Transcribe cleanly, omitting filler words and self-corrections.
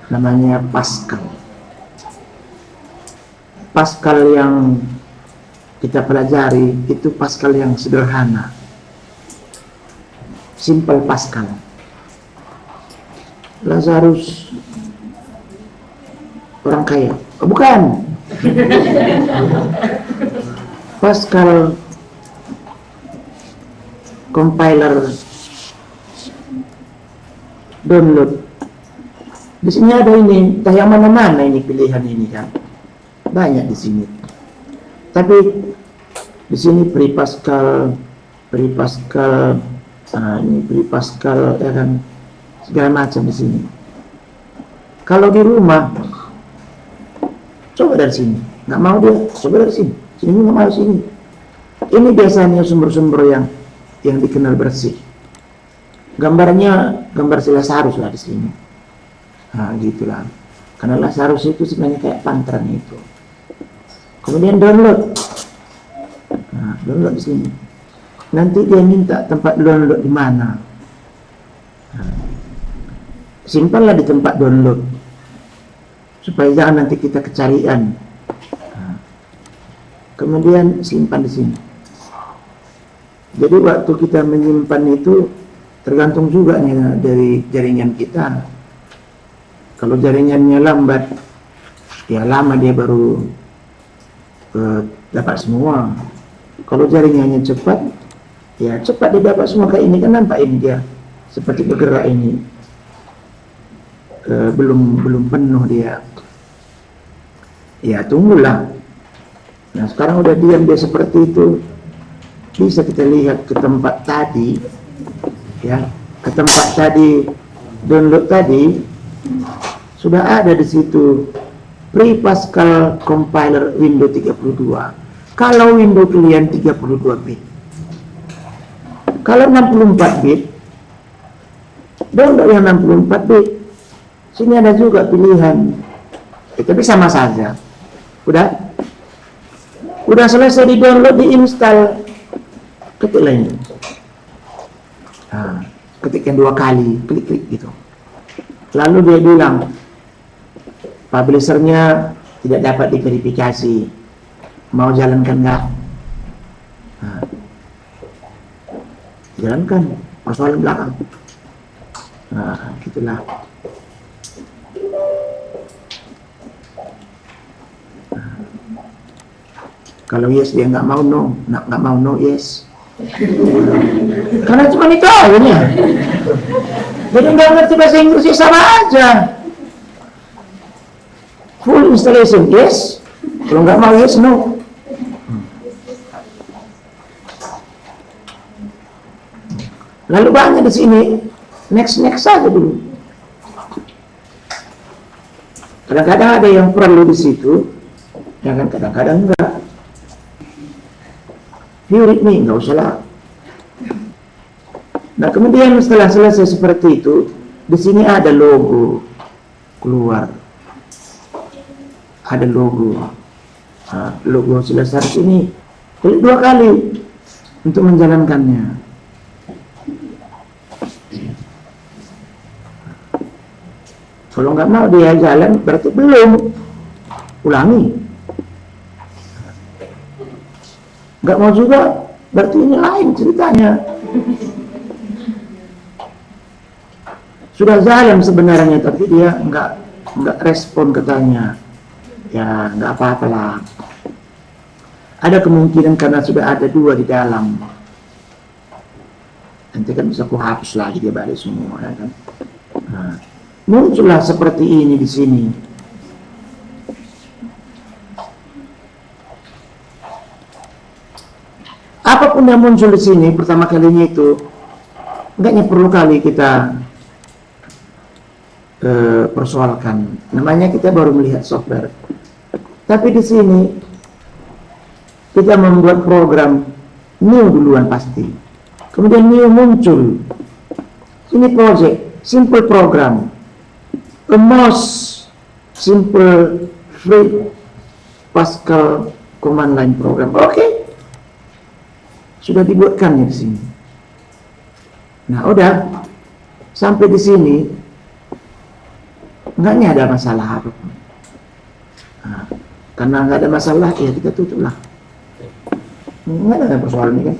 namanya Pascal. Pascal yang kita pelajari itu Pascal yang sederhana, simple Pascal. Lazarus orang kaya, oh, bukan. Pascal compiler download. Di sini ada ini, entah yang mana-mana ini pilihan ini kan. Banyak di sini. Tapi di sini Pre Pascal, ini Pre Pascal ya kan, segala macam di sini. Kalau di rumah, coba dari sini, nggak mau dia, coba dari sini, sini nggak mau sini. Ini biasanya sumber-sumber yang dikenal bersih. Gambarnya gambar si Lazarus lah di sini. Nah, gitulah. Karena Lazarus itu sebenarnya kayak pantran itu. Kemudian download. Nah, download di sini. Nanti dia minta tempat download di mana. Nah, simpanlah di tempat download. Supaya jangan nanti kita kecarian. Nah, kemudian simpan di sini. Jadi waktu kita menyimpan itu tergantung juga nih dari jaringan kita. Kalau jaringannya lambat, ya lama dia baru dapat semua. Kalau jaringannya cepat, ya cepat dia dapat semua. Kayak ini kan nampak ini dia seperti bergerak ini, belum penuh dia. Ya tunggulah. Nah sekarang udah diam dia seperti itu. Bisa kita lihat ke tempat tadi, ya, ke tempat tadi download tadi sudah ada di situ Pre Pascal compiler Windows 32. Kalau Windows kalian 32 bit, kalau 64 bit, download yang 64 bit. Sini ada juga pilihan, tapi sama saja. Udah selesai di download, diinstal. Ketik lain, nah, ketikkan 2 kali, klik gitu. Lalu dia bilang publishernya tidak dapat diverifikasi, mau jalankan nggak? Nah, jalankan, persoalan belakang. Nah, gitulah. Nah, kalau yes dia nggak mau no, nggak mau no yes. Karena cuma itu aja nih. Jadi nggak ngerti bahasa Inggrisnya sama aja. Full installation yes, kalau nggak mau yes no. Lalu banyak di sini next saja dulu. Kadang-kadang ada yang perlu di situ, ya kan, kadang-kadang enggak. View readme, nggak usah lah. Nah kemudian setelah selesai seperti itu, di sini ada logo keluar, ada logo. Nah, logo Lazarus ini klik 2 kali untuk menjalankannya. Kalau nggak mau dia jalan, berarti belum. Ulangi. Nggak mau juga, berarti ini lain ceritanya. Sudah jalan sebenarnya, tapi dia nggak respon katanya. Ya nggak apa-apa lah. Ada kemungkinan karena sudah ada 2 di dalam. Nanti kan bisa aku hapus lagi dia balik semua, ya kan. Nah, muncullah seperti ini di sini. Apapun yang muncul di sini pertama kalinya itu enggaknya perlu kali kita persoalkan. Namanya kita baru melihat software. Tapi di sini kita membuat program new duluan pasti. Kemudian new muncul. Ini project, simple program. The most simple free Pascal command line program. Oke. Sudah dibuatkannya di sini. Nah, udah sampai di sini enggaknya ada masalah apapun. Karena nggak ada masalah, ya kita tutup lah. Nggak ada persoalan ini kan.